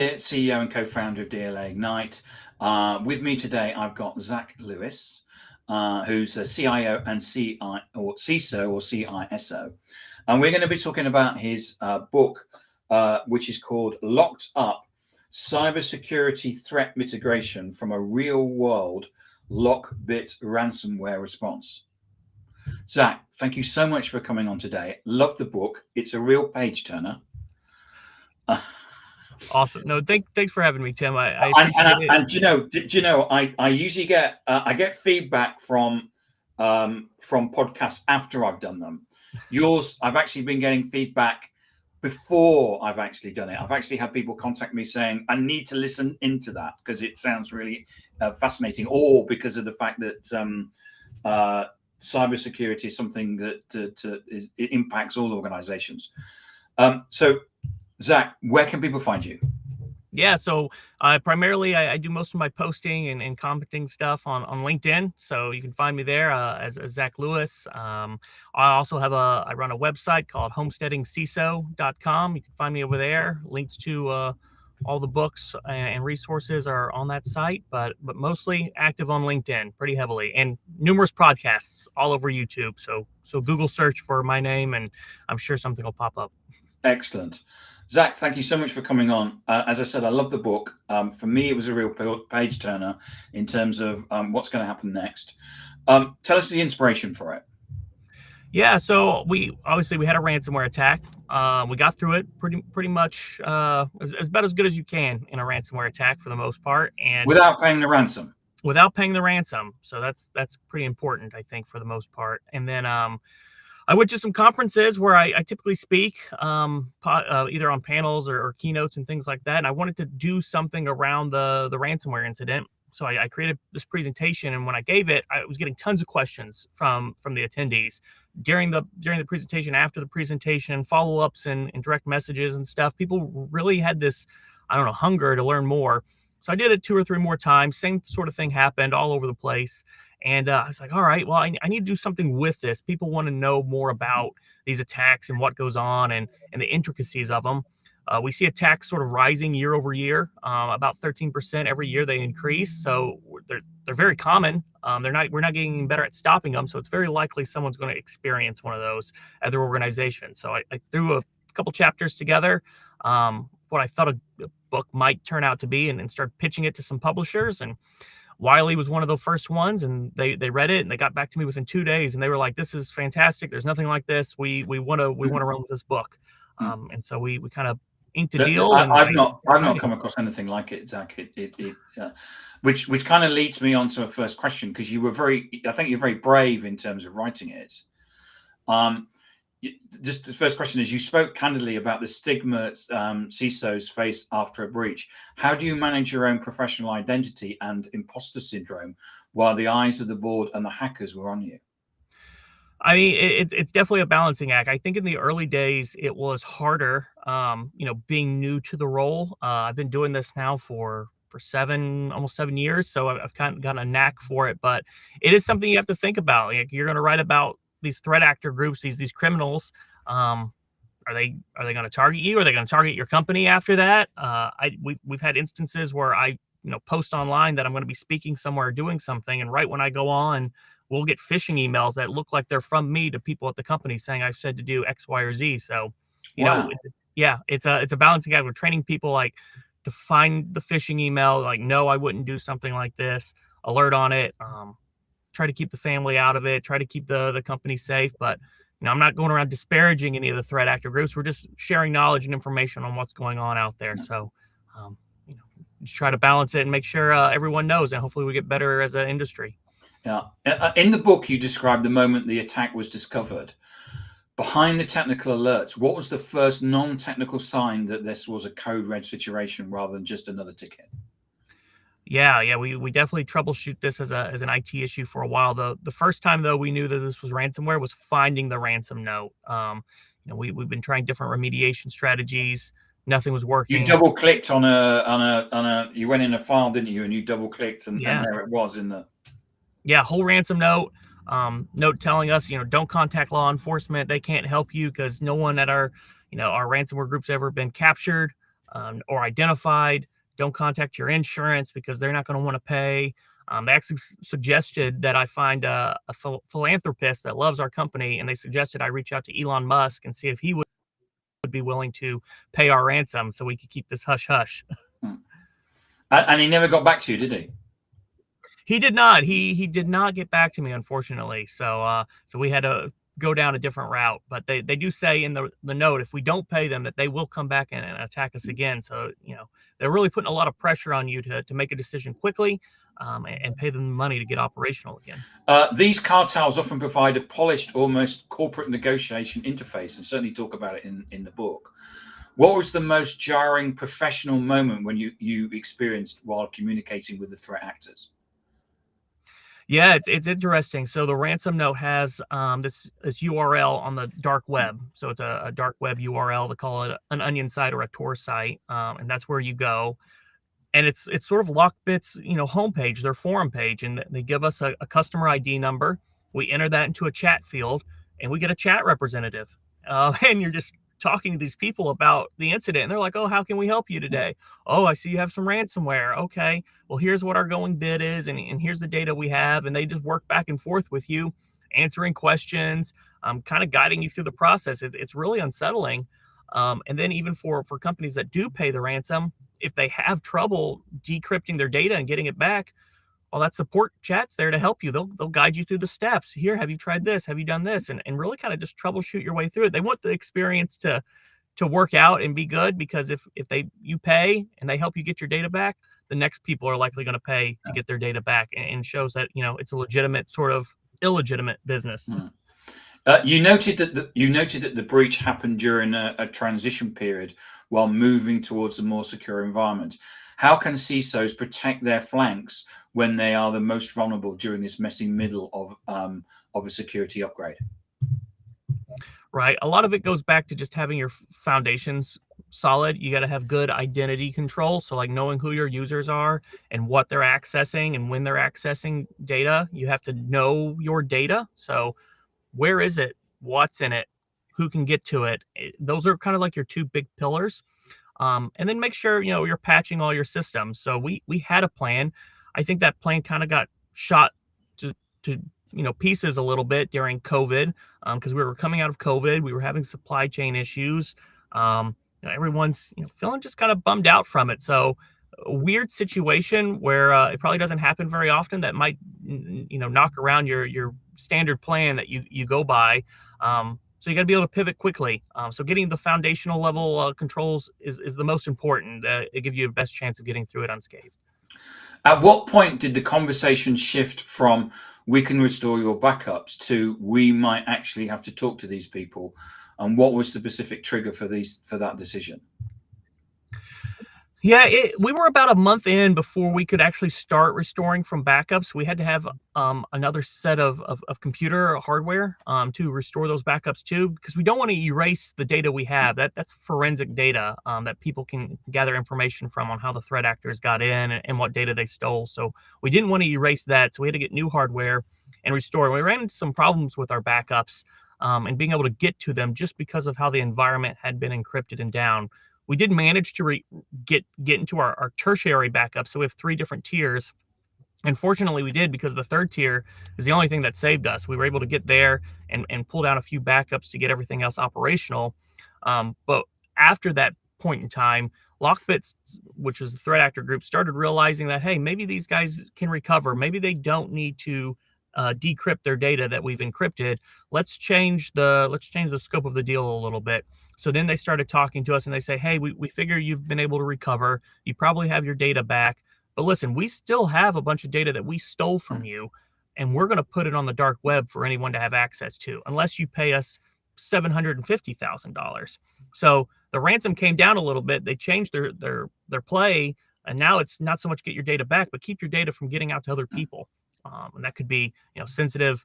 CEO and co-founder of DLA Ignite. With me today, I've got Zach Lewis, who's a CIO and CISO or CISO. And we're going to be talking about his book, which is called Locked Up, Cybersecurity Threat Mitigation from a Real-World LockBit Ransomware Response. Zach, thank you so much for coming on today. Love the book. It's a real page-turner. Awesome. No, thanks for having me, Tim. I appreciate it. And I usually get I get feedback from podcasts after I've done them. Yours, I've actually been getting feedback before I've actually done it. I've actually had people contact me saying I need to listen into that because it sounds really fascinating, or because of the fact that cybersecurity is something that it impacts all organizations. So, Zach, where can people find you? Yeah, so primarily I do most of my posting and commenting stuff on LinkedIn. So you can find me there as Zach Lewis. I also have I run a website called homesteadingciso.com. You can find me over there. Links to all the books and resources are on that site, but mostly active on LinkedIn pretty heavily, and numerous podcasts all over YouTube. So Google search for my name and I'm sure something will pop up. Excellent. Zach, thank you so much for coming on. As I said, I love the book. For me, it was a real page turner in terms of what's going to happen next. Tell us the inspiration for it. Yeah, so we had a ransomware attack. We got through it pretty much as about as good as you can in a ransomware attack for the most part, and without paying the ransom. Without paying the ransom. So that's pretty important, I think, for the most part. And then I went to some conferences where I typically speak, either on panels or keynotes and things like that. And I wanted to do something around the ransomware incident. So I created this presentation, and when I gave it, I was getting tons of questions from the attendees during the presentation, after the presentation, follow-ups and direct messages and stuff. People really had this, hunger to learn more. So I did it 2 or 3 more times. Same sort of thing happened all over the place. And I was like, all right, well, I need to do something with this. People want to know more about these attacks and what goes on and the intricacies of them. We see attacks sort of rising year over year, about 13% every year they increase. So they're very common. We're not getting better at stopping them. So it's very likely someone's going to experience one of those at their organization. So I threw a couple chapters together, what I thought a book might turn out to be, and started pitching it to some publishers. And Wiley was one of the first ones, and they read it and they got back to me within 2 days, and they were like, "This is fantastic. There's nothing like this. We want to run with this book." And so we kind of inked a deal. I've not come across anything like it, Zach. Which kind of leads me on to a first question, because I think you're very brave in terms of writing it. Just the first question is, you spoke candidly about the stigma CISOs face after a breach. How do you manage your own professional identity and imposter syndrome while the eyes of the board and the hackers were on you? I mean, it's definitely a balancing act. I think in the early days, it was harder, being new to the role. I've been doing this now for almost 7 years. So I've kind of gotten a knack for it, but it is something you have to think about. Like, you're going to write about these threat actor groups, these criminals. Are they going to target you? Are they going to target your company after that? We've had instances where I post online that I'm going to be speaking somewhere or doing something, and right when I go on, we'll get phishing emails that look like they're from me to people at the company saying I've said to do X, Y, or Z. So it's a balancing act. We're training people like to find the phishing email, like, no, I wouldn't do something like this, alert on it. Try to keep the family out of it, try to keep the company safe. But I'm not going around disparaging any of the threat actor groups. We're just sharing knowledge and information on what's going on out there. So, just try to balance it and make sure everyone knows, and hopefully we get better as an industry. Yeah. In the book, you described the moment the attack was discovered. Behind the technical alerts, what was the first non-technical sign that this was a code red situation rather than just another ticket? Yeah, we definitely troubleshoot this as an IT issue for a while. The first time, though, we knew that this was ransomware was finding the ransom note. We've been trying different remediation strategies. Nothing was working. You double clicked on a you went in a file, didn't you? And you double clicked, and there it was in the whole ransom note. Note telling us, don't contact law enforcement. They can't help you because no one at our ransomware group's ever been captured. or identified. Don't contact your insurance because they're not going to want to pay. They actually suggested that I find a philanthropist that loves our company, and they suggested I reach out to Elon Musk and see if he would be willing to pay our ransom so we could keep this hush hush. And he never got back to you, did he? He did not. He did not get back to me, unfortunately. So we had to go down a different route. But they do say in the note, if we don't pay them, that they will come back and attack us again. So they're really putting a lot of pressure on you to make a decision quickly and pay them the money to get operational again. These cartels often provide a polished, almost corporate negotiation interface, and certainly talk about it in the book. What was the most jarring professional moment when you experienced while communicating with the threat actors? Yeah, it's interesting. So the ransom note has this URL on the dark web. So it's a dark web URL. They call it an onion site or a Tor site, and that's where you go. And it's sort of LockBit's homepage, their forum page, and they give us a customer ID number. We enter that into a chat field, and we get a chat representative. And you're just talking to these people about the incident, and they're like, "Oh, how can we help you today? Oh, I see you have some ransomware. Okay, well, here's what our going bid is, and here's the data we have." And they just work back and forth with you, answering questions, kind of guiding you through the process. It's really unsettling. And then even for companies that do pay the ransom, if they have trouble decrypting their data and getting it back, well, that support chat's there to help you. They'll guide you through the steps. Here, have you tried this? Have you done this? And really kind of just troubleshoot your way through it. They want the experience to work out and be good, because if you pay and they help you get your data back, the next people are likely going to pay to get their data back, and shows that it's a legitimate sort of illegitimate business. You noted that the breach happened during a transition period while moving towards a more secure environment. How can CISOs protect their flanks when they are the most vulnerable during this messy middle of a security upgrade? Right. A lot of it goes back to just having your foundations solid. You got to have good identity control. So like knowing who your users are and what they're accessing and when they're accessing data. You have to know your data. So where is it? What's in it? Who can get to it? Those are kind of like your two big pillars. And then make sure you're patching all your systems. So we had a plan. I think that plan kind of got shot to pieces a little bit during COVID, because we were coming out of COVID. We were having supply chain issues. Everyone's feeling just kind of bummed out from it. So a weird situation where it probably doesn't happen very often. That might knock around your standard plan that you go by. So you got to be able to pivot quickly. So getting the foundational level controls is the most important. It gives you the best chance of getting through it unscathed. At what point did the conversation shift from "we can restore your backups" to "we might actually have to talk to these people"? And what was the specific trigger for that decision? Yeah, we were about a month in before we could actually start restoring from backups. We had to have another set of computer hardware to restore those backups too, because we don't want to erase the data we have. That's forensic data that people can gather information from on how the threat actors got in and what data they stole. So we didn't want to erase that. So we had to get new hardware and restore. We ran into some problems with our backups and being able to get to them just because of how the environment had been encrypted and down. We did manage to get into our tertiary backup. So we have 3 different tiers. And fortunately we did, because the 3rd tier is the only thing that saved us. We were able to get there and pull down a few backups to get everything else operational. But after that point in time, LockBit, which is the threat actor group, started realizing that, hey, maybe these guys can recover. Maybe they don't need to decrypt their data that we've encrypted. Let's change the scope of the deal a little bit. So then they started talking to us and they say, hey, we figure you've been able to recover. You probably have your data back. But listen, we still have a bunch of data that we stole from you, and we're going to put it on the dark web for anyone to have access to, unless you pay us $750,000. So the ransom came down a little bit. They changed their play, and now it's not so much get your data back, but keep your data from getting out to other people. And that could be sensitive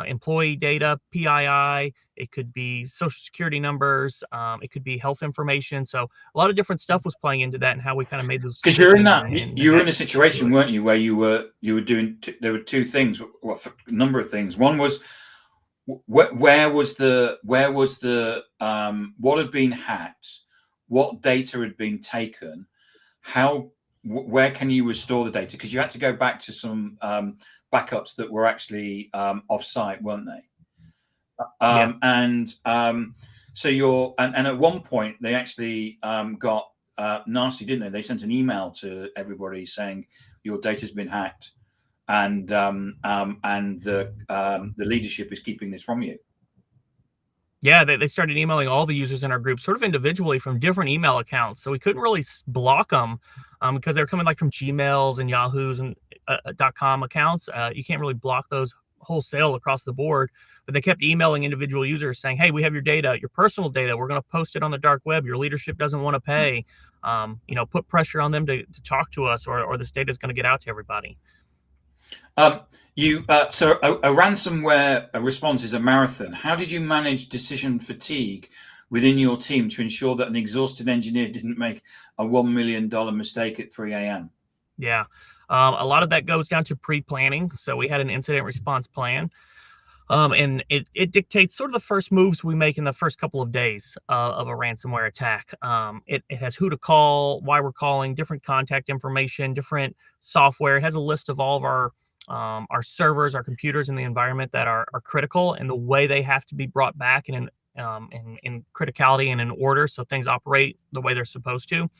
employee data, PII. It could be social security numbers. It could be health information. So a lot of different stuff was playing into that, and how we kind of made those. Because you're in that, you were in a situation, weren't you, where you were doing. There were 2 things. Well, a number of things. One was where was the what had been hacked? what data had been taken, where can you restore the data? Because you had to go back to some backups that were actually off-site, weren't they? Yeah. So and at one point they actually got nasty, didn't they? They sent an email to everybody saying your data's been hacked, and the leadership is keeping this from you. Yeah, they started emailing all the users in our group sort of individually from different email accounts. So we couldn't really block them because they were coming like from Gmails and Yahoos and .com accounts. You can't really block those wholesale across the board. But they kept emailing individual users saying, hey, we have your data, your personal data. We're going to post it on the dark web. Your leadership doesn't want to pay. Put pressure on them to talk to us, or this data is going to get out to everybody. So a ransomware response is a marathon. How did you manage decision fatigue within your team to ensure that an exhausted engineer didn't make a $1 million mistake at 3 a.m.? Yeah, a lot of that goes down to pre-planning. So we had an incident response plan. And it dictates sort of the first moves we make in the first couple of days of a ransomware attack. It has who to call, why we're calling, different contact information, different software. It has a list of all of our servers, our computers in the environment that are critical, and the way they have to be brought back in criticality and in order, so things operate the way they're supposed to.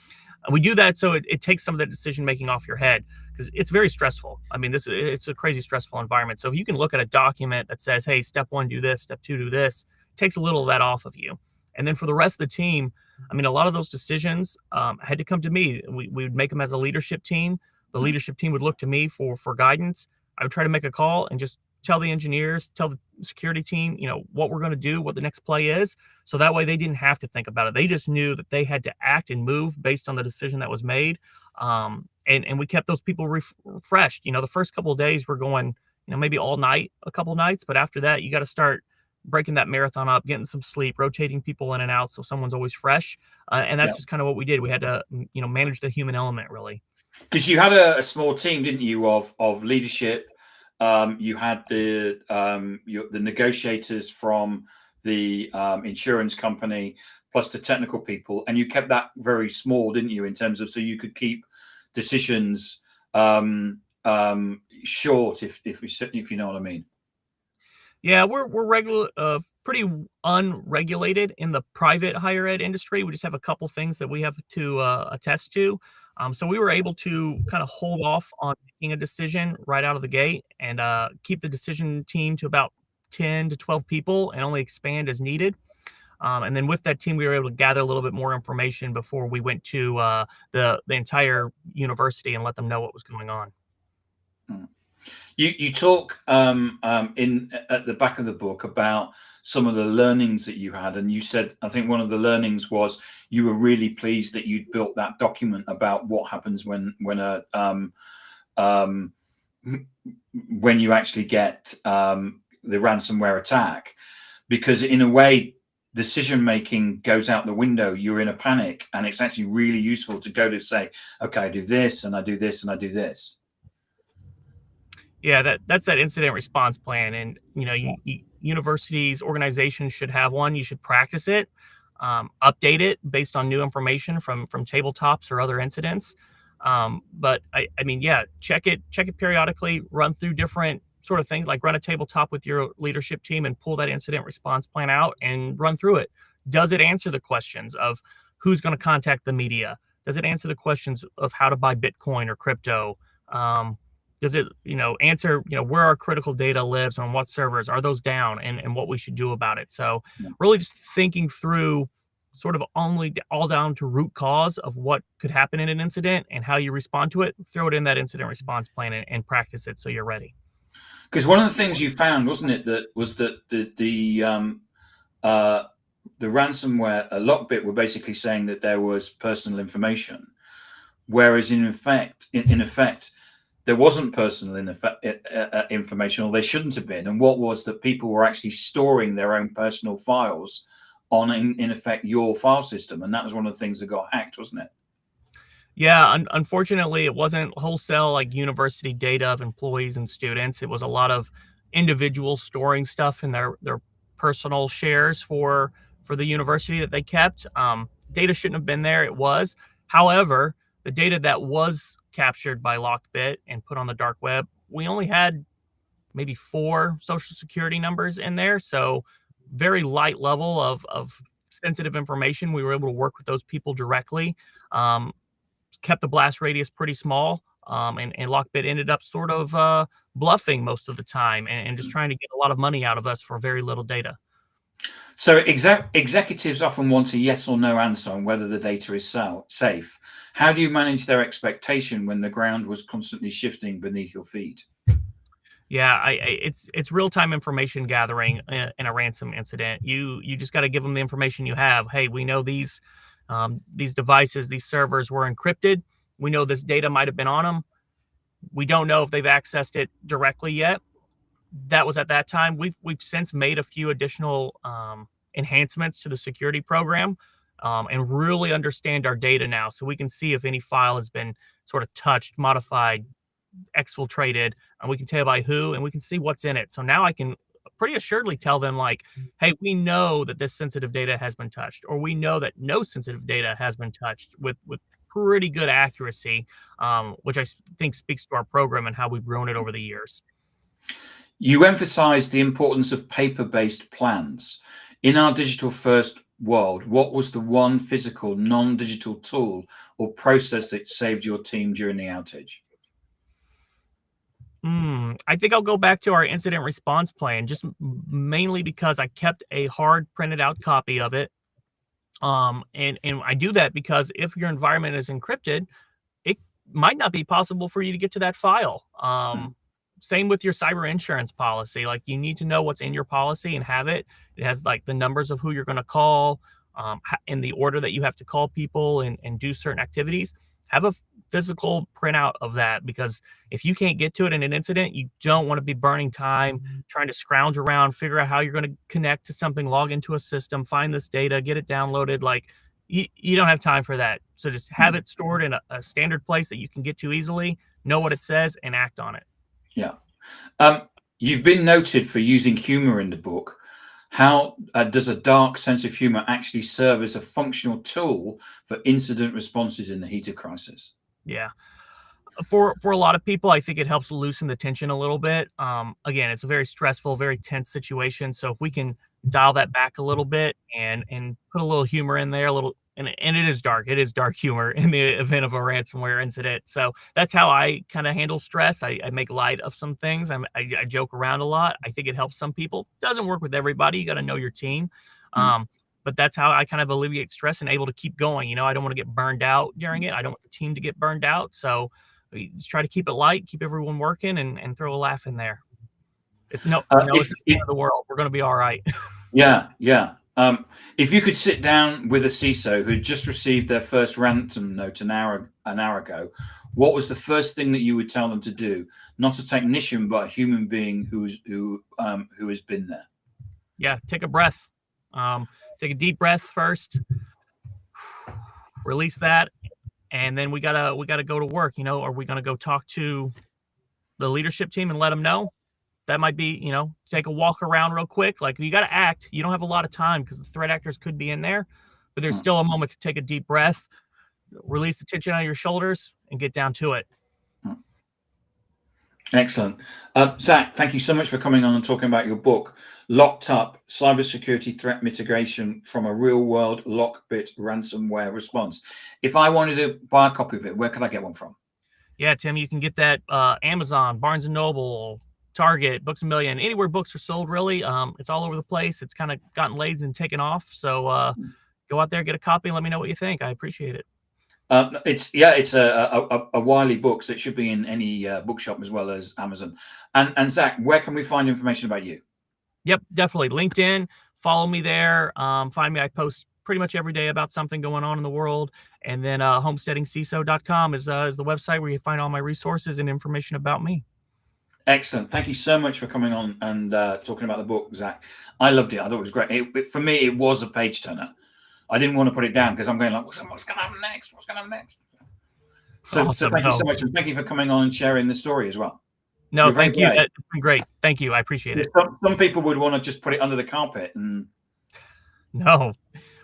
And we do that so it takes some of the decision making off your head, because it's very stressful. I mean, it's a crazy stressful environment. So if you can look at a document that says, hey, step 1, do this, step 2, do this, it takes a little of that off of you. And then for the rest of the team, I mean, a lot of those decisions had to come to me. We would make them as a leadership team. The leadership team would look to me for guidance. I would try to make a call and just tell the engineers, tell the security team, what we're going to do, what the next play is. So that way they didn't have to think about it. They just knew that they had to act and move based on the decision that was made. And we kept those people refreshed. The first couple of days we're going, maybe all night, a couple of nights. But after that, you got to start breaking that marathon up, getting some sleep, rotating people in and out so someone's always fresh. And that's just kind of what we did. We had to, manage the human element, really. Because you had a small team, didn't you, of leadership? You had the negotiators from the insurance company, plus the technical people, and you kept that very small, didn't you, in terms of so you could keep decisions short, if you know what I mean. Yeah, we're pretty unregulated in the private higher ed industry. We just have a couple things that we have to attest to. So we were able to kind of hold off on making a decision right out of the gate and keep the decision team to about 10 to 12 people and only expand as needed. And then with that team, we were able to gather a little bit more information before we went to the entire university and let them know what was going on. You talk at the back of the book about some of the learnings that you had, and you said, I think one of the learnings was you were really pleased that you'd built that document about what happens when you actually get the ransomware attack, because in a way decision making goes out the window. You're in a panic, and it's actually really useful to go to say, okay, I do this and I do this and I do this. Yeah, that's that incident response plan. And, universities, organizations should have one. You should practice it, update it based on new information from tabletops or other incidents. But I mean, yeah, check it periodically, run through different sort of things, like run a tabletop with your leadership team and pull that incident response plan out and run through it. Does it answer the questions of who's going to contact the media? Does it answer the questions of how to buy Bitcoin or crypto? Does it, answer, where our critical data lives, on what servers, are those down, and what we should do about it? So really just thinking through sort of all down to root cause of what could happen in an incident and how you respond to it, throw it in that incident response plan and practice it so you're ready. Because one of the things you found, wasn't it, that the ransomware, LockBit, were basically saying that there was personal information, whereas in effect, there wasn't personal information, or they shouldn't have been. And what was that people were actually storing their own personal files on, in effect, your file system. And that was one of the things that got hacked, wasn't it? Yeah, unfortunately, it wasn't wholesale like university data of employees and students. It was a lot of individuals storing stuff in their personal shares for the university that they kept. data shouldn't have been there. It was. However, the data that was captured by LockBit and put on the dark web, we only had maybe 4 social security numbers in there. So very light level of sensitive information. We were able to work with those people directly. Um, Kept the blast radius pretty small. And LockBit ended up sort of bluffing most of the time and just trying to get a lot of money out of us for very little data. So executives often want a yes or no answer on whether the data is safe. How do you manage their expectation when the ground was constantly shifting beneath your feet? Yeah, it's real-time information gathering in a ransom incident. You just got to give them the information you have. Hey, we know these devices, these servers were encrypted. We know this data might have been on them. We don't know if they've accessed it directly yet. That was at that time. We've since made a few additional enhancements to the security program and really understand our data now, so we can see if any file has been sort of touched, modified, exfiltrated, and we can tell by who, and we can see what's in it. So now I can pretty assuredly tell them, like, hey, we know that this sensitive data has been touched, or we know that no sensitive data has been touched with pretty good accuracy, which I think speaks to our program and how we've grown it over the years. You emphasized the importance of paper-based plans. In our digital-first world, what was the one physical, non-digital tool or process that saved your team during the outage? I think I'll go back to our incident response plan, just mainly because I kept a hard printed out copy of it. And I do that because if your environment is encrypted, it might not be possible for you to get to that file. Same with your cyber insurance policy. Like, you need to know what's in your policy and have it. It has like the numbers of who you're going to call, in the order that you have to call people and do certain activities. Have a physical printout of that, because if you can't get to it in an incident, you don't want to be burning time trying to scrounge around, figure out how you're going to connect to something, log into a system, find this data, get it downloaded. Like, you don't have time for that. So just have it stored in a standard place that you can get to easily, know what it says, and act on it. Yeah. You've been noted for using humor in the book. How does a dark sense of humor actually serve as a functional tool for incident responses in the heat of crisis? Yeah. For a lot of people, I think it helps loosen the tension a little bit. Again, it's a very stressful, very tense situation. So if we can dial that back a little bit and put a little humor in there, and it is dark. It is dark humor in the event of a ransomware incident. So that's how I kind of handle stress. I make light of some things. I joke around a lot. I think it helps some people. Doesn't work with everybody. You got to know your team. But that's how I kind of alleviate stress and able to keep going. You know, I don't want to get burned out during it. I don't want the team to get burned out. So we just try to keep it light, keep everyone working, and throw a laugh in there. It's the end of the world. We're going to be all right. Yeah. If you could sit down with a CISO who just received their first ransom note an hour ago, what was the first thing that you would tell them to do? Not a technician, but a human being who has been there. Yeah, take a breath. Take a deep breath first. Release that, and then we gotta go to work. You know, are we gonna go talk to the leadership team and let them know? That might be, take a walk around real quick. Like, you got to act. You don't have a lot of time because the threat actors could be in there, but there's still a moment to take a deep breath, release the tension out of your shoulders, and get down to it. Excellent. Zach, thank you so much for coming on and talking about your book, Locked Up, Cybersecurity Threat Mitigation from a Real-World LockBit Ransomware Response. If I wanted to buy a copy of it, where could I get one from? Yeah, Tim, you can get that Amazon, Barnes & Noble, Target, Books A Million, anywhere books are sold, really. It's all over the place. It's kind of gotten lazy and taken off. So go out there, get a copy, and let me know what you think. I appreciate it. It's a Wiley book, so it should be in any bookshop as well as Amazon. And Zach, where can we find information about you? Yep, definitely. LinkedIn, follow me there. Find me. I post pretty much every day about something going on in the world. And then homesteadingciso.com is the website where you find all my resources and information about me. Excellent. Thank you so much for coming on and talking about the book, Zach. I loved it. I thought it was great. For me, it was a page turner. I didn't want to put it down because I'm going like, what's going to happen next? What's going to happen next? So thank you so much. And thank you for coming on and sharing the story as well. No, thank you. It's been great. Thank you. I appreciate it. Some people would want to just put it under the carpet. No,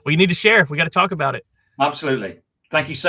we need to share. We got to talk about it. Absolutely. Thank you so